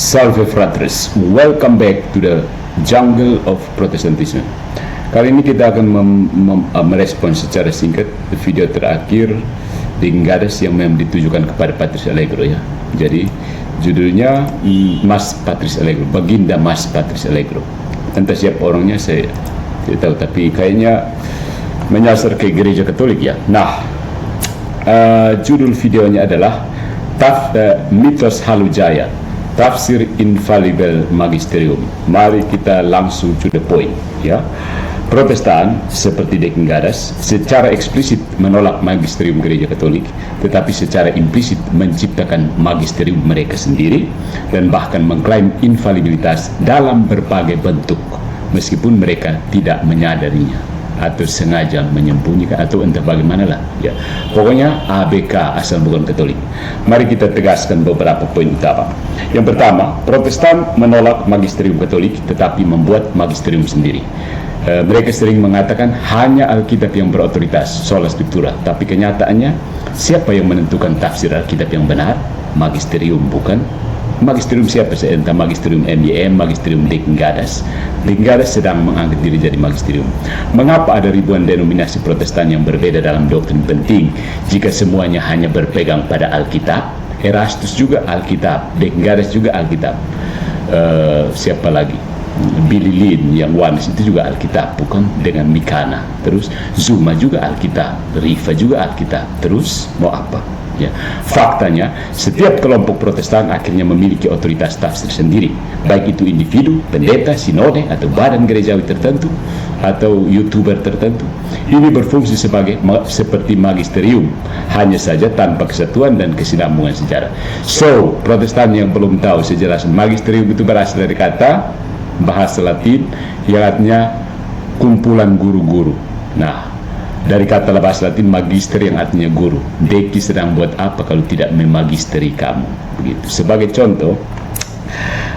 Salve fratres, welcome back to the jungle of Protestantism. Kali ini kita akan merespons secara singkat video terakhir di Gadas yang memang ditujukan kepada Patrice Allegro ya. Jadi judulnya Mas Patrice Allegro, Baginda Mas Patrice Allegro. Entah siapa orangnya saya tidak tahu, tapi kayaknya menyasar ke gereja Katolik ya. Nah, judul videonya adalah Mitos Halujaya, Tafsir Infallible Magisterium. Mari kita langsung to the point ya. Protestan seperti Deacon Gadas secara eksplisit menolak magisterium gereja Katolik, tetapi secara implisit menciptakan magisterium mereka sendiri dan bahkan mengklaim infalibilitas dalam berbagai bentuk meskipun mereka tidak menyadarinya atau sengaja menyembunyikan atau entah bagaimanalah ya. Pokoknya ABK asal bukan Katolik. Mari kita tegaskan beberapa poin utama. Yang pertama, Protestan menolak magisterium Katolik tetapi membuat magisterium sendiri. Mereka sering mengatakan hanya Alkitab yang berotoritas, sola scriptura, tapi kenyataannya siapa yang menentukan tafsir Alkitab yang benar? Magisterium, bukan? Magisterium siapa? Entah magisterium MYM, magisterium Deacon Gadas. Deacon Gadas sedang mengangkat diri jadi magisterium. Mengapa ada ribuan denominasi Protestan yang berbeda dalam doktrin penting jika semuanya hanya berpegang pada Alkitab? Erastus juga Alkitab, Deacon Gadas juga Alkitab. Siapa lagi? Billy Lynn yang Oneness itu juga Alkitab, bukan? Dengan Mikana. Terus Zuma juga Alkitab, Riva juga Alkitab. Terus mau apa? Ya, faktanya setiap kelompok Protestan akhirnya memiliki otoritas tafsir sendiri, baik itu individu, pendeta, sinode, atau badan gerejawi tertentu, atau youtuber tertentu. Ini berfungsi seperti magisterium, hanya saja tanpa kesatuan dan kesinambungan sejarah. So, Protestan yang belum tahu sejelas magisterium itu berasal dari kata bahasa Latin yang artinya kumpulan guru-guru. Nah, dari kata bahasa Latin magister yang artinya guru. Deki sedang buat apa kalau tidak memagisteri kamu? Begitu. Sebagai contoh,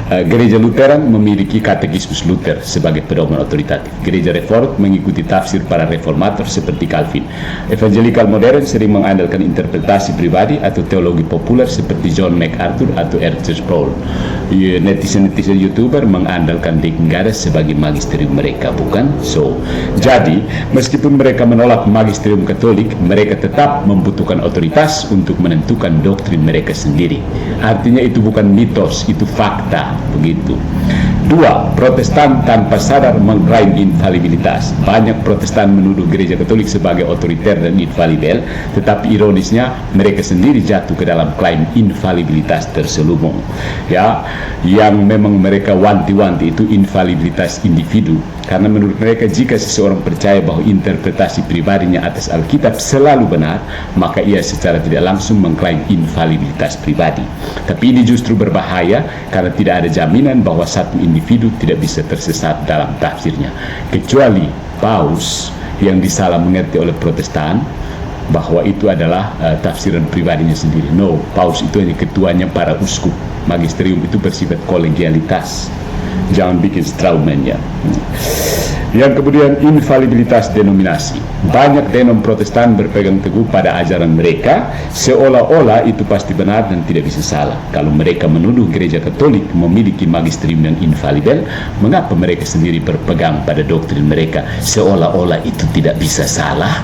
Gereja Lutheran memiliki katekismus Luther sebagai pedoman otoritatif. Gereja Reform mengikuti tafsir para reformator seperti Calvin. Evangelical modern sering mengandalkan interpretasi pribadi atau teologi populer seperti John MacArthur atau R.C. Sproul. Netizen YouTuber mengandalkan Deacon Gadas sebagai magisterium mereka, bukan? So, jadi meskipun mereka menolak magisterium Katolik, mereka tetap membutuhkan otoritas untuk menentukan doktrin mereka sendiri. Artinya itu bukan mitos, itu fakta. Begitu. Dua, Protestan tanpa sadar mengklaim infalibilitas. Banyak Protestan menuduh gereja Katolik sebagai otoriter dan infalibel, tetapi ironisnya mereka sendiri jatuh ke dalam klaim infalibilitas terselubung. Ya, yang memang mereka wanti-wanti itu infalibilitas individu, karena menurut mereka jika seseorang percaya bahwa interpretasi pribadinya atas Alkitab selalu benar, maka ia secara tidak langsung mengklaim infalibilitas pribadi. Tapi ini justru berbahaya karena tidak ada jaminan bahwa satu individu tidak bisa tersesat dalam tafsirnya, kecuali Paus yang disalah mengerti oleh Protestan bahwa itu adalah tafsiran pribadinya sendiri. No, Paus itu hanya ketuanya para uskup. Magisterium itu bersifat kolegialitas. Jangan bikin strawman ya. Yang kemudian infalibilitas denominasi. Banyak denom Protestan berpegang teguh pada ajaran mereka seolah-olah itu pasti benar dan tidak bisa salah. Kalau mereka menuduh gereja Katolik memiliki magisterium yang infalibel, mengapa mereka sendiri berpegang pada doktrin mereka seolah-olah itu tidak bisa salah?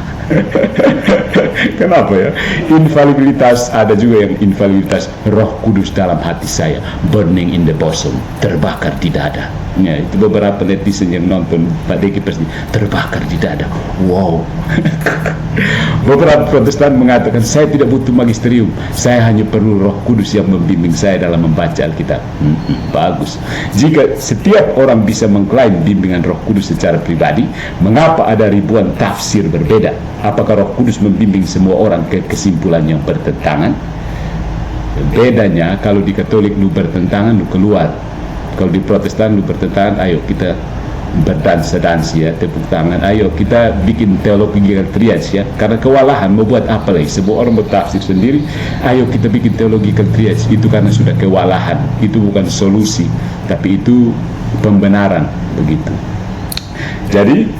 Kenapa ya? Infalibilitas, ada juga yang infalibilitas Roh Kudus dalam hati saya, burning in the bosom, terbakar di dada. Ya, itu beberapa netizen yang nonton Pak Deki pasti terbakar di dada. Wow. Beberapa Protestan mengatakan saya tidak butuh magisterium, saya hanya perlu Roh Kudus yang membimbing saya dalam membaca Alkitab. Bagus. Jika setiap orang bisa mengklaim bimbingan Roh Kudus secara pribadi, mengapa ada ribuan tafsir berbeda? Apakah Roh Kudus membimbing semua orang ke kesimpulan yang bertentangan? Bedanya kalau di Katolik lu bertentangan lu keluar. Kalau di Protestan lu bertentangan, ayo kita berdansa-dansi ya, tepuk tangan, ayo kita bikin teologi trias ya. Karena kewalahan mau buat apa lagi? Semua orang bertafsir sendiri, ayo kita bikin teologi trias. Itu karena sudah kewalahan. Itu bukan solusi, tapi itu pembenaran, begitu. Jadi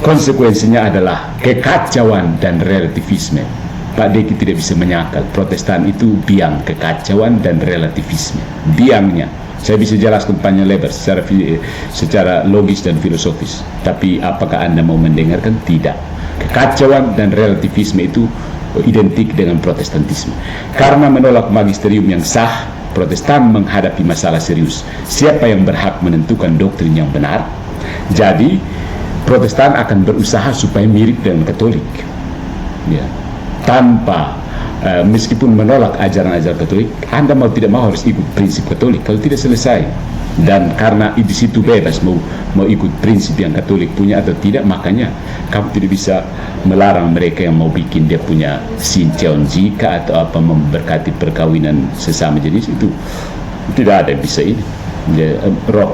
konsekuensinya adalah kekacauan dan relativisme. Pak Deki tidak bisa menyangkal Protestan itu biang kekacauan dan relativisme. Biangnya saya bisa jelaskan panjang lebar secara logis dan filosofis. Tapi apakah Anda mau mendengarkan? Tidak. Kekacauan dan relativisme itu identik dengan Protestantisme. Karena menolak magisterium yang sah, Protestan menghadapi masalah serius. Siapa yang berhak menentukan doktrin yang benar? Jadi Protestan akan berusaha supaya mirip dengan Katolik, ya, tanpa meskipun menolak ajaran-ajaran Katolik. Anda mau tidak mau harus ikut prinsip Katolik, kalau tidak selesai. Dan karena di situ bebas mau ikut prinsip yang Katolik punya atau tidak, makanya kamu tidak bisa melarang mereka yang mau bikin dia punya Sincheon Jika atau apa, memberkati perkawinan sesama jenis. Itu tidak ada yang bisa ini.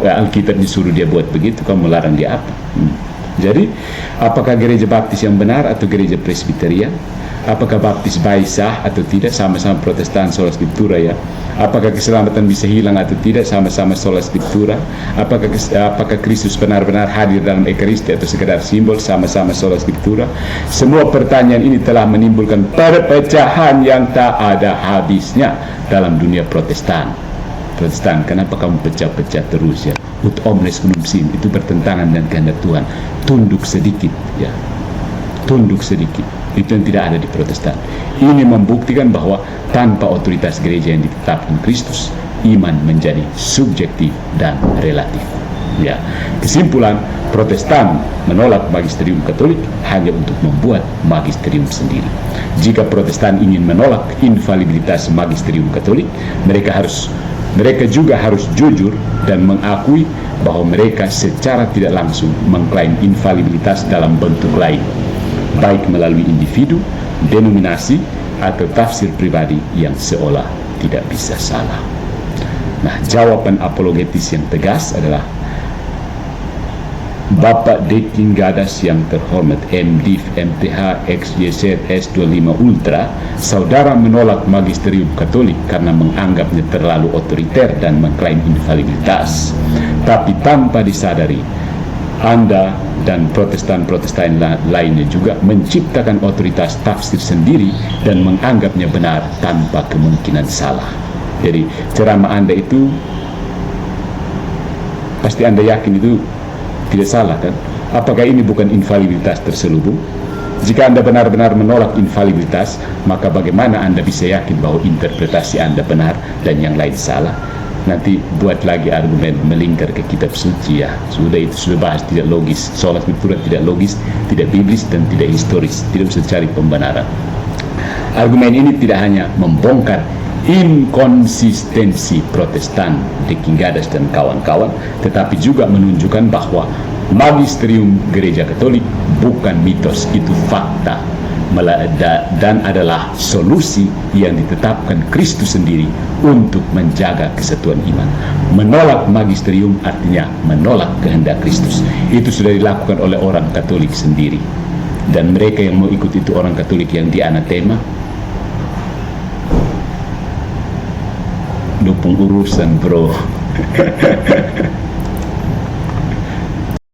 Alkitab disuruh dia buat begitu, kamu melarang dia apa? Jadi apakah gereja baptis yang benar atau gereja presbyterian? Apakah baptis baik sah atau tidak? Sama-sama Protestan sola scriptura, ya. Apakah keselamatan bisa hilang atau tidak? Sama-sama sola scriptura. Apakah Kristus benar-benar hadir dalam Ekaristi atau sekedar simbol? Sama-sama sola scriptura. Semua pertanyaan ini telah menimbulkan perpecahan yang tak ada habisnya dalam dunia Protestan. Kenapa kamu pecah-pecah terus, ya? Ut omnes unum sim, itu bertentangan dengan kehendak Tuhan. Tunduk sedikit, ya. Tunduk sedikit. Itu yang tidak ada di Protestan. Ini membuktikan bahwa tanpa otoritas gereja yang ditetapkan Kristus, iman menjadi subjektif dan relatif. Ya, kesimpulan, Protestan menolak magisterium Katolik hanya untuk membuat magisterium sendiri. Jika Protestan ingin menolak infalibilitas magisterium Katolik, mereka juga harus jujur dan mengakui bahwa mereka secara tidak langsung mengklaim infalibilitas dalam bentuk lain, baik melalui individu, denominasi, atau tafsir pribadi yang seolah tidak bisa salah. Nah, jawaban apologetis yang tegas adalah, Bapak Deki Gadas yang terhormat, MDiv, MTH, XYZ, S25 Ultra, saudara menolak magisterium Katolik karena menganggapnya terlalu otoriter dan mengklaim infalibilitas. Tapi tanpa disadari, Anda dan Protestan lainnya juga menciptakan otoritas tafsir sendiri dan menganggapnya benar tanpa kemungkinan salah. Jadi ceramah Anda itu pasti Anda yakin itu tidak salah, kan? Apakah ini bukan infalibilitas terselubung? Jika Anda benar-benar menolak infalibilitas, maka bagaimana Anda bisa yakin bahwa interpretasi Anda benar dan yang lain salah? Nanti buat lagi argumen melingkar ke kitab suci, ya. Sudah bahas, tidak logis. Sola scriptura tidak logis, tidak biblis, dan tidak historis. Tidak bisa cari pembenaran. Argumen ini tidak hanya membongkar inkonsistensi Protestan, Deki Gadas dan kawan-kawan, tetapi juga menunjukkan bahwa magisterium gereja Katolik bukan mitos, itu fakta dan adalah solusi yang ditetapkan Kristus sendiri untuk menjaga kesatuan iman. Menolak magisterium artinya menolak kehendak Kristus. Itu sudah dilakukan oleh orang Katolik sendiri, dan mereka yang mau ikut itu orang Katolik yang dianatema. Dukung urusan, bro.